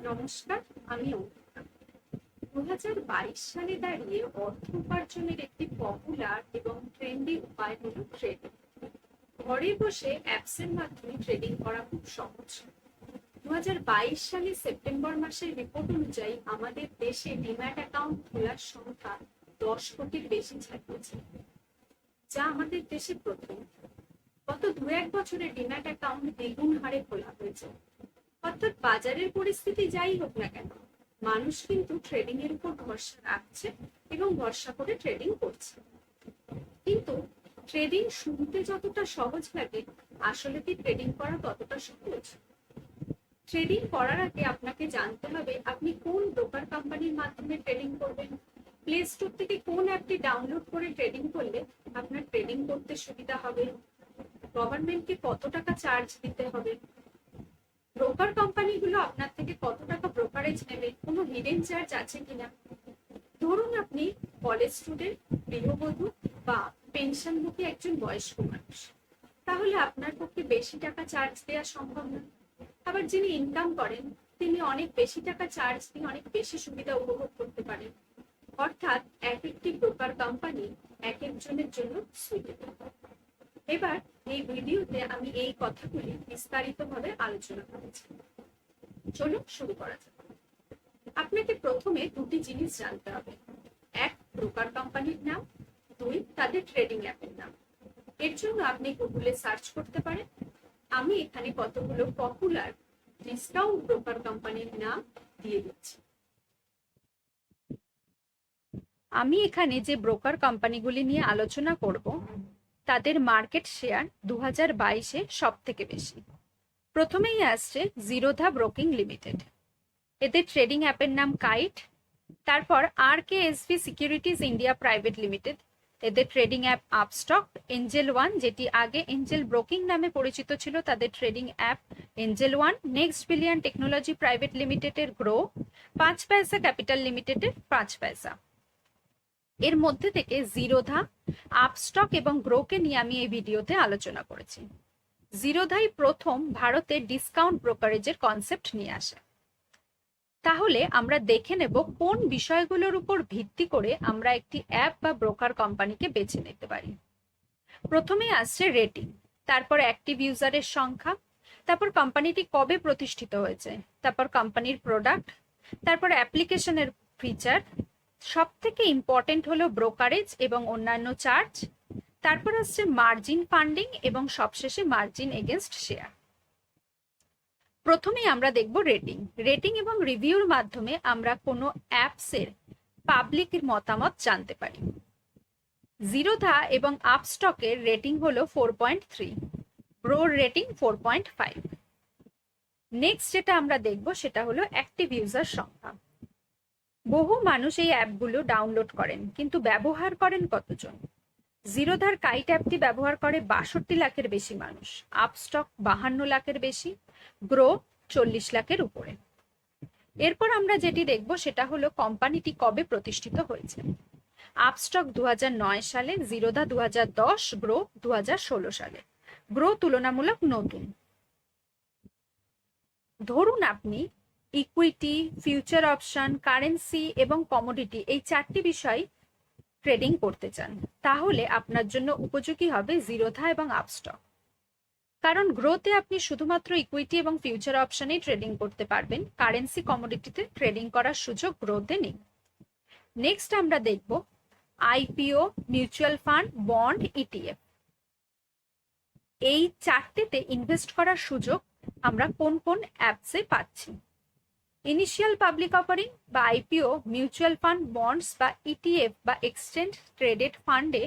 নমস্কার, আমি অঙ্কিতা। 2022 সালে দাঁড়িয়ে অর্থ উপার্জনের একটি পপুলার এবং ট্রেন্ডি উপায় হলো ট্রেডিং। ঘরে বসে অ্যাপসের মাধ্যমে ট্রেডিং করা খুব সহজ। 2022 সালে সেপ্টেম্বর মাসের রিপোর্ট অনুযায়ী আমাদের দেশে ডিম্যাট অ্যাকাউন্ট খোলার সংখ্যা 10 কোটির বেশি ছাড়িয়েছে, যা আমাদের দেশে প্রথম। গত 2-1 বছরে ডিম্যাট অ্যাকাউন্ট দ্বিগুণ হারে খোলা হয়েছে। অর্থাৎ বাজারের পরিস্থিতি যাই হোক না কেন, মানুষ কিন্তু ট্রেডিং এর উপর ভরসা রাখছে এবং ভরসা করে ট্রেডিং করছে। কিন্তু ট্রেডিং শুনতে যতটা সহজ লাগে, আসলে কি ট্রেডিং করা ততটা সহজ? ট্রেডিং করার আগে আপনাকে জানতে হবে আপনি কোন ব্রোকার কোম্পানির মাধ্যমে ট্রেডিং করবেন, প্লে স্টোর থেকে কোন অ্যাপটি ডাউনলোড করে ট্রেডিং করলে আপনার ট্রেডিং করতে সুবিধা হবে, গভর্নমেন্টকে কত টাকা চার্জ দিতে হবে, ব্রোকার কোম্পানিগুলো আপনার থেকে কত টাকা ব্রোকারেজ নেবে, কোনো হিডেন চার্জ আছে কিনা। ধরুন আপনি কলেজ স্টুডেন্ট, গৃহবধূ বা পেনশনভোগী একজন বয়স্ক মানুষ, তাহলে আপনার পক্ষে বেশি টাকা চার্জ দেওয়া সম্ভব না। আবার যিনি ইনকাম করেন, তিনি অনেক বেশি টাকা চার্জ দিয়ে অনেক বেশি সুবিধা উপভোগ করতে পারেন। অর্থাৎ এক একটি ব্রোকার কোম্পানি এক একজনের জন্য সুইটেবল। এবার এই ভিডিওতে আমি এই কথাগুলি বিস্তারিতভাবে আলোচনা করেছি। চলুন শুরু করা যাক। আপনাকে প্রথমে দুটি জিনিস জানতে হবে: এক, ব্রোকার কোম্পানির নাম; দুই, তাদের ট্রেডিং অ্যাপের নাম। এর জন্য আপনি গুগলে সার্চ করতে পারেন। আমি এখানে কতগুলো পপুলার ডিসকাউন্ট ব্রোকার কোম্পানির নাম দিয়ে দিচ্ছি। আমি এখানে যে ব্রোকার কোম্পানিগুলি নিয়ে আলোচনা করব, তাদের মার্কেট শেয়ার 2022-এ সব থেকে বেশি। প্রথমেই আসছে জিরোধা ব্রোকিং লিমিটেড। এদের ট্রেডিং অ্যাপের নাম কাইট। তারপর RKSV securities India private limited, এদের trading app Upstox. Angel one, যেটি আগে এঞ্জেল ব্রোকিং নামে পরিচিত ছিল, তাদের trading app Angel one. Next billion technology private লিমিটেডের গ্রো। 5 পয়সা ক্যাপিটাল লিমিটেডের 5 পয়সা। এর মধ্যে থেকে জিরোধা, আপস্টক এবং গ্রোকে নিয়ে আমি এই ভিডিওতে আলোচনা করেছি। জিরোধাই প্রথম ভারতে ডিসকাউন্ট ব্রোকারেজের কনসেপ্ট নিয়ে আসে। তাহলে আমরা দেখে নেব কোন বিষয়গুলোর উপর ভিত্তি করে আমরা একটি অ্যাপ বা ব্রোকার কোম্পানিকে বেছে নিতে পারি। প্রথমেই আসছে রেটিং, তারপর অ্যাক্টিভ ইউজারের সংখ্যা, তারপর কোম্পানিটি কবে প্রতিষ্ঠিত হয়েছে, তারপর কোম্পানির প্রোডাক্ট, তারপর অ্যাপ্লিকেশনের ফিচার, সব থেকে ইম্পর্টেন্ট হলো ব্রোকারেজ এবং অন্যান্য চার্জ, তারপর আসছে মার্জিন ফান্ডিং এবং সবশেষে মার্জিন এগেনস্ট শেয়ার। প্রথমেই আমরা দেখব রেটিং। রেটিং এবং রিভিউর মাধ্যমে আমরা কোনো অ্যাপসের পাবলিকের মতামত জানতে পারি। জিরোধা এবং আপস্টকের রেটিং হলো 4.3, গ্রোর রেটিং 4.5। নেক্সট যেটা আমরা দেখব সেটা হলো অ্যাক্টিভ ইউজার সংখ্যা। বহু মানুষ এই অ্যাপগুলো ডাউনলোড করেন, কিন্তু ব্যবহার করেন কতজন? জিরোধার কাইট অ্যাপটি ব্যবহার করে 62 লাখের বেশি মানুষ, আপস্টক 52 লাখের বেশি, গ্রো 40 লাখের উপরে। এরপর আমরা যেটি দেখব সেটা হলো কোম্পানিটি কবে প্রতিষ্ঠিত হয়েছে। আপস্টক 2009 সালে, জিরোধা 2010, গ্রো 2016 সালে। গ্রো তুলনামূলক নতুন। ধরুন আপনি ইকুইটি, ফিউচার অপশন, কারেন্সি এবং কমোডিটি এই 4টি বিষয় ট্রেডিং করতে চান, তাহলে আপনার জন্য উপযোগী হবে জিরোধা এবং আপস্টক। কারণ গ্রোতে আপনি শুধুমাত্র ইকুইটি এবং ফিউচার অপশনেই ট্রেডিং করতে পারবেন, কারেন্সি, কমোডিটিতে ট্রেডিং করার সুযোগ গ্রোতে নেই। নেক্সট আমরা দেখব IPO, mutual fund, bond, ETF. এই 4টেতে ইনভেস্ট করার সুযোগ আমরা কোন কোন অ্যাপসে পাচ্ছি। ইনিশিয়াল পাবলিক অফারিং বা আইপিও, মিউচুয়াল ফান্ড, বন্ডস বা ইটিএফ বা এক্সচেঞ্জ ট্রেডেড ফান্ডে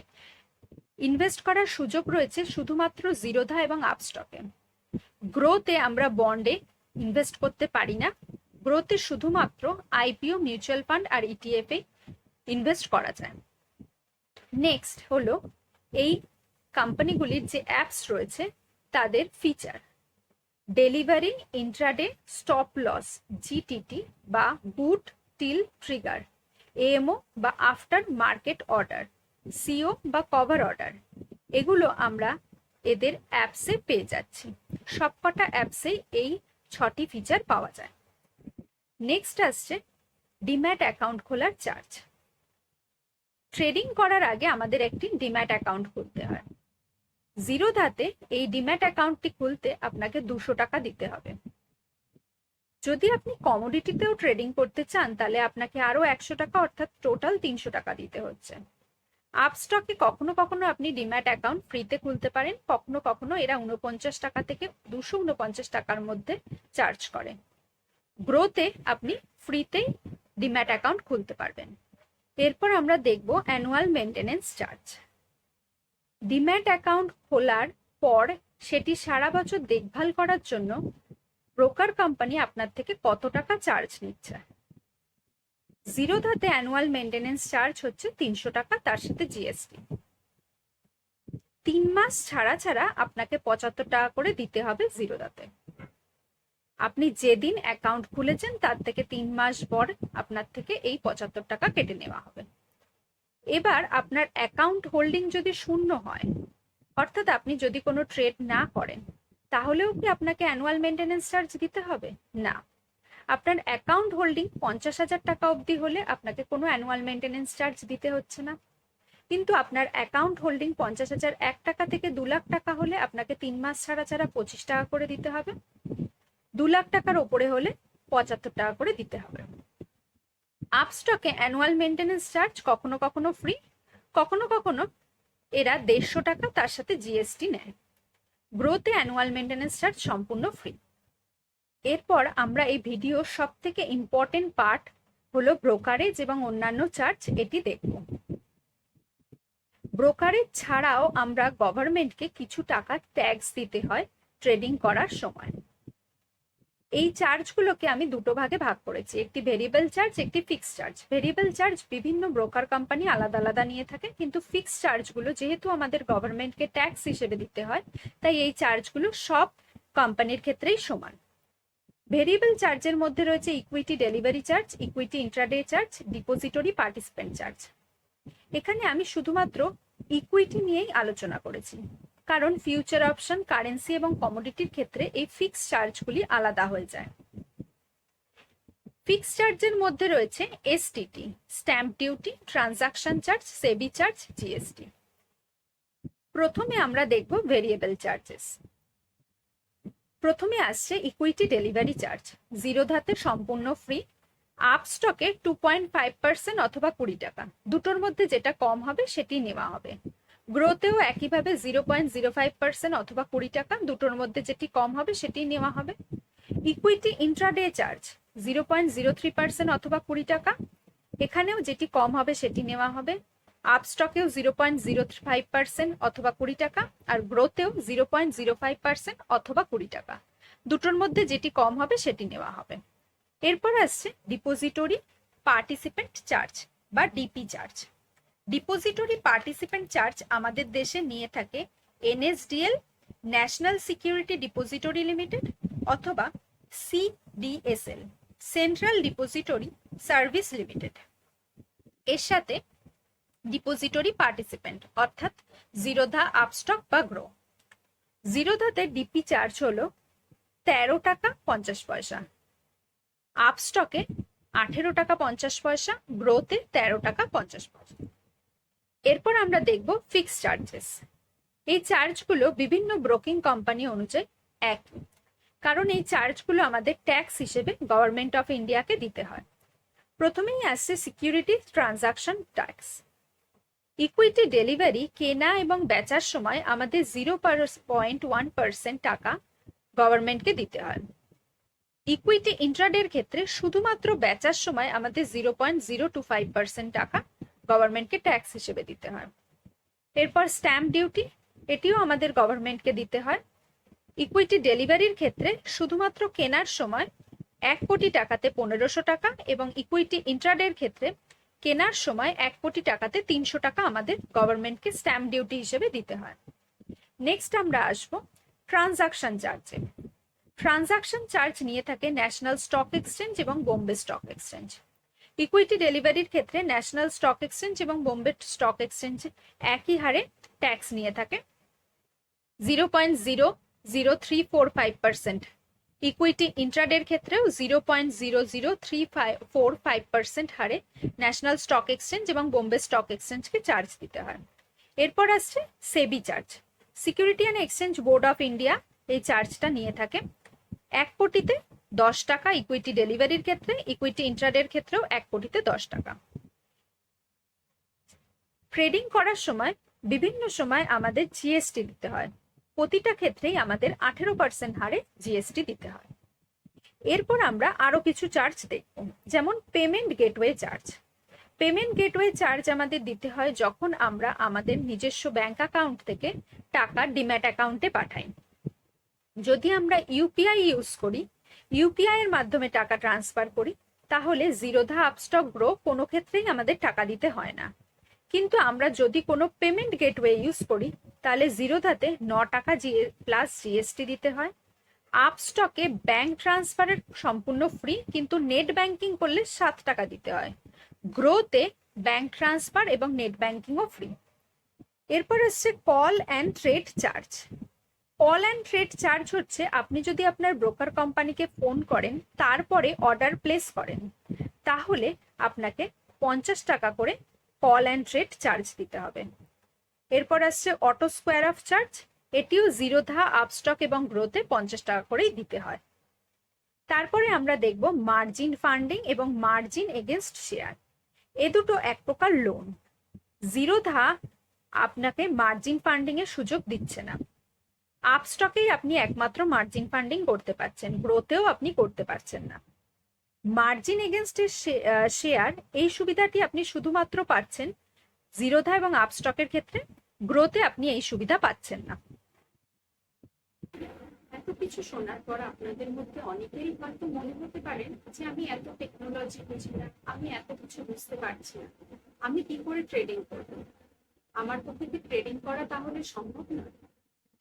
ইনভেস্ট করার সুযোগ রয়েছে শুধুমাত্র জিরোধা এবং আপস্টকে। গ্রোতে আমরা বন্ডে ইনভেস্ট করতে পারি না। গ্রোতে শুধুমাত্র আইপিও, মিউচুয়াল ফান্ড আর ইটিএফ এ ইনভেস্ট করা যায়। নেক্সট হলো এই কোম্পানিগুলির যে অ্যাপস রয়েছে তাদের feature: delivery, intraday, stop loss, GTT বা গুড টিল ট্রিগার, এএমও বা আফটার মার্কেট অর্ডার, সিও বা কভার অর্ডার। এগুলো আমরা এদের অ্যাপসে পেয়ে যাচ্ছি। সবকটা অ্যাপসে এই 6টি ফিচার পাওয়া যায়। নেক্সট আসছে ডিম্যাট অ্যাকাউন্ট খোলার চার্জ। ট্রেডিং করার আগে আমাদের একটি ডিম্যাট অ্যাকাউন্ট খুলতে হয়। জিরোধাতে এই ডিম্যাট অ্যাকাউন্টটি খুলতে আপনাকে 200 টাকা দিতে হবে। যদি আপনি কমোডিটিতেও ট্রেডিং করতে চান তাহলে আপনাকে আরো 100 টাকা অর্থাৎ টোটাল 300 টাকা দিতে হচ্ছে। আপস্টকে কখনো কখনো আপনি ডিম্যাট অ্যাকাউন্ট ফ্রিতে খুলতে পারেন, কখনো কখনো এরা 49 টাকা থেকে 249 টাকার মধ্যে চার্জ করে। গ্রোতে আপনি ফ্রিতেই ডিম্যাট অ্যাকাউন্ট খুলতে পারবেন। এরপর আমরা দেখব annual maintenance charge. Demat account খোলার পর সেটি সারা বছর দেখভাল করার জন্য ব্রোকার কোম্পানি আপনার থেকে কত টাকা চার্জ নিচ্ছে। জিরোধাতে অ্যানুয়াল মেনটেনেন্স চার্জ হচ্ছে 300 টাকা, তার সাথে জিএসটি। 3 মাস ছাড়া ছাড়া আপনাকে 75 টাকা করে দিতে হবে জিরোধাতে। আপনি যেদিন অ্যাকাউন্ট খুলেছেন তার থেকে 3 মাস পর আপনার থেকে এই 75 টাকা কেটে নেওয়া হবে। এবার আপনার অ্যাকাউন্ট হোল্ডিং যদি শূন্য হয়, অর্থাৎ আপনি যদি কোনো ট্রেড না করেন, তাহলেও কি আপনাকে অ্যানুয়াল মেনটেনেন্স চার্জ দিতে হবে? না। আপনার অ্যাকাউন্ট হোল্ডিং 50,000 টাকা অবধি হলে আপনাকে কোনো অ্যানুয়াল মেনটেনেন্স চার্জ দিতে হচ্ছে না। কিন্তু আপনার অ্যাকাউন্ট হোল্ডিং 50,001 টাকা থেকে 2 লাখ টাকা হলে আপনাকে 3 মাস ছাড়া ছাড়া 25 টাকা করে দিতে হবে। 2 লাখ টাকার ওপরে হলে 75 টাকা করে দিতে হবে। আপস্টকে অ্যানুয়াল মেনটেনেন্স চার্জ কখনো কখনো ফ্রি, কখনো কখনো এরা 150 টাকা তার সাথে জিএসটি নেয়। গ্রোতে অ্যানুয়াল মেনটেনেন্স চার্জ সম্পূর্ণ ফ্রি। এরপর আমরা এই ভিডিওর সব থেকে ইম্পর্টেন্ট পার্ট হলো ব্রোকারেজ এবং অন্যান্য চার্জ, এটি দেখব। ব্রোকারেজ ছাড়াও আমরা গভর্নমেন্টকে কিছু টাকা ট্যাক্স দিতে হয় ট্রেডিং করার সময়। এই চার্জগুলোকে আমি দুটো ভাগে ভাগ করেছি, একটি ভেরিয়েবল চার্জ, একটি ফিক্সড চার্জ। ভেরিয়েবল চার্জ বিভিন্ন ব্রোকার কোম্পানি আলাদা আলাদা নিয়ে থাকে, কিন্তু ফিক্সড চার্জগুলো যেহেতু আমাদের গভর্নমেন্টকে ট্যাক্স হিসেবে দিতে হয়, তাই এই চার্জগুলো সব কোম্পানির ক্ষেত্রেই সমান। ভেরিয়েবল চার্জের মধ্যে রয়েছে equity delivery charge, equity intraday charge, depository participant charge. এখানে আমি শুধুমাত্র ইকুইটি নিয়েই আলোচনা করেছি, কারণ ফিউচার অপশন, কারেন্সি এবং কমোডিটির ক্ষেত্রে এই ফিক্সড চার্জগুলি আলাদা হয়ে যায়। ফিক্সড চার্জের মধ্যে রয়েছে STT, stamp duty, transaction charge, SEBI charge, GST. প্রথমে আমরা দেখব ভেরিয়েবল চার্জেস। প্রথমে আসছে ইকুইটি ডেলিভারি চার্জ। জিরোধাতে সম্পূর্ণ ফ্রি, আপস্টকে 2.5% অথবা 20 টাকা, দুটোর মধ্যে যেটা কম হবে সেটি নেওয়া হবে। গ্রোতেও একইভাবে 0.05% অথবা 20 টাকা, দুটোর মধ্যে যেটি কম হবে সেটি নেওয়া হবে। ইকুইটি ইন্ট্রাডে চার্জ 0.03% অথবা 20 টাকা, এখানেও যেটি কম হবে সেটি নেওয়া হবে। আপস্টকেও 0.05% অথবা 20 টাকা, আর গ্রোতেও 0.05% অথবা 20 টাকা, দুটোর মধ্যে যেটি কম হবে সেটি নেওয়া হবে। এরপর আসছে ডিপোজিটরি পার্টিসিপেন্ট চার্জ বা DP charge. Depository participant charge আমাদের দেশে নিয়ে থাকে NSDL, national security depository limited, অথবা CDSL, central depository service limited. এর সাথে ডিপোজিটরি পার্টিসিপেন্ট অর্থাৎ জিরোধা, আপস্টক বা গ্রো। জিরোধাতে ডিপি চার্জ হলো 13 টাকা 50 পয়সা, আপস্টকে 18 টাকা 50 পয়সা, গ্রোতে 13 টাকা 50 পয়সা। এরপর আমরা দেখব ফিক্সড চার্জেস। এই চার্জগুলো বিভিন্ন ব্রোকিং কোম্পানি অনুযায়ী একই, কারণ এই চার্জগুলো আমাদের ট্যাক্স হিসেবে গভর্নমেন্ট অফ ইন্ডিয়াকে দিতে হয়। প্রথমেই আসছে security transaction tax. Equity delivery কেনা এবং বেচার সময় আমাদের 0.1% টাকা গভর্নমেন্টকে দিতে হয়। ইকুইটি ইন্ট্রাডের ক্ষেত্রে শুধুমাত্র বেচার সময় আমাদের 0.025% টাকা গভর্নমেন্টকে ট্যাক্স হিসেবে দিতে হয়। এরপর স্ট্যাম্প ডিউটি, এটিও আমাদের গভর্নমেন্টকে দিতে হয়। ইকুইটি ডেলিভারির ক্ষেত্রে শুধুমাত্র কেনার সময় 1 কোটি টাকাতে 1500 টাকা, এবং ইকুইটি ইন্ট্রাডের ক্ষেত্রে কেনার সময় 1 কোটি টাকাতে 300 টাকা আমাদের গভর্নমেন্টকে স্ট্যাম্প ডিউটি হিসেবে দিতে হয়। নেক্সট আমরা আসবো ট্রানজাকশন চার্জে। ট্রানজাকশন চার্জ নিয়ে থাকে ন্যাশনাল স্টক এক্সচেঞ্জ এবং বোম্বে স্টক এক্সচেঞ্জ। ইকুইটি ডেলিভারির ক্ষেত্রে ন্যাশনাল স্টক এক্সচেঞ্জ এবং বোম্বে স্টক এক্সচেঞ্জ একই হারে ট্যাক্স নিয়ে থাকে, 0.0035%। ইকুইটি ইন্ট্রাডের ক্ষেত্রেও 0.00345% হারে ন্যাশনাল স্টক এক্সচেঞ্জ এবং বোম্বে স্টক এক্সচেঞ্জকে চার্জ দিতে হয়। এরপর আসছে SEBI charge. Security and exchange board of India এই চার্জটা নিয়ে থাকে 1 কোটিতে 10 টাকা ইকুইটি ডেলিভারির ক্ষেত্রে, ইকুইটি ইন্ট্রাডের ক্ষেত্রেও 1 কোটিতে 10 টাকা। ট্রেডিং করার সময় বিভিন্ন সময় আমাদের জিএসটি দিতে হয়, প্রতিটা ক্ষেত্রেই আমাদের 18% হারে জিএসটি দিতে হয়। এরপর আমরা আরো কিছু চার্জ দেখব, যেমন payment gateway charge. Payment gateway charge আমাদের দিতে হয় যখন আমরা আমাদের নিজস্ব ব্যাংক অ্যাকাউন্ট থেকে টাকা ডিম্যাট অ্যাকাউন্টে পাঠাই। যদি আমরা ইউপিআই ইউজ করি, ইউপিআই এর মাধ্যমে টাকা ট্রান্সফার করি, তাহলে জিরোধা, আপস্টক, গ্রো কোনো ক্ষেত্রেই আমাদের টাকা দিতে হয় না। কিন্তু আমরা যদি কোনো পেমেন্ট গেটওয়ে ইউজ করি, তাহলে জিরোধাতে 9 টাকা প্লাস জিএসটি দিতে হয়। আপস্টকে ব্যাংক ট্রান্সফারের সম্পূর্ণ ফ্রি, কিন্তু নেট ব্যাংকিং করলে 7 টাকা দিতে হয়। গ্রোতে ব্যাংক ট্রান্সফার এবং নেট ব্যাংকিংও ফ্রি। এরপর আসছে call and trade charge. Call and trade charge হচ্ছে আপনি যদি আপনার ব্রোকার কোম্পানিকে ফোন করেন, তারপরে অর্ডার প্লেস করেন, তাহলে আপনাকে 50 টাকা করে কল অ্যান্ড ট্রেড চার্জ দিতে হবে। এরপর আসছে অটো স্কোয়ার অফ চার্জ। এটিও জিরোধা, আপস্টক এবং গ্রোতে 50 টাকা করেই দিতে হয়। তারপরে আমরা দেখব মার্জিন ফান্ডিং এবং মার্জিন এগেনস্ট শেয়ার। এ দুটো এক প্রকার লোন। জিরোধা আপনাকে মার্জিন ফান্ডিং এর সুযোগ দিচ্ছে না। আপস্টকেই আপনি একমাত্র মার্জিন ফান্ডিং করতে পারছেন, গ্রোতেও আপনি করতে পারছেন না। মার্জিন এগেনস্ট শেয়ার এই সুবিধাটি আপনি শুধুমাত্র পাচ্ছেন জিরোধা এবং আপস্টকের ক্ষেত্রে, গ্রোতে আপনি এই সুবিধা পাচ্ছেন না। এত কিছু শোনার পর আপনাদের মধ্যে অনেকেরই হয়তো মনে হতে পারেন যে আমি এত টেকনোলজি বুঝি না, আমি এত কিছু বুঝতে পারছি না, আমি কি করে ট্রেডিং করব? আমার পক্ষে কি ট্রেডিং করা তাহলে সম্ভব না?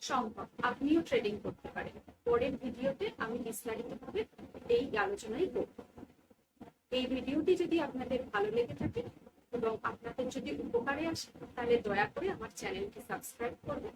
সম্ভব, আপনিও ট্রেডিং করতে পারেন। পরের ভিডিওতে আমি বিস্তারিতভাবে এই আলোচনাই করব। এই ভিডিওটি যদি আপনাদের ভালো লেগে থাকে এবং আপনাদের যদি উপকারে আসে, তাহলে দয়া করে আমার চ্যানেলকে সাবস্ক্রাইব করবেন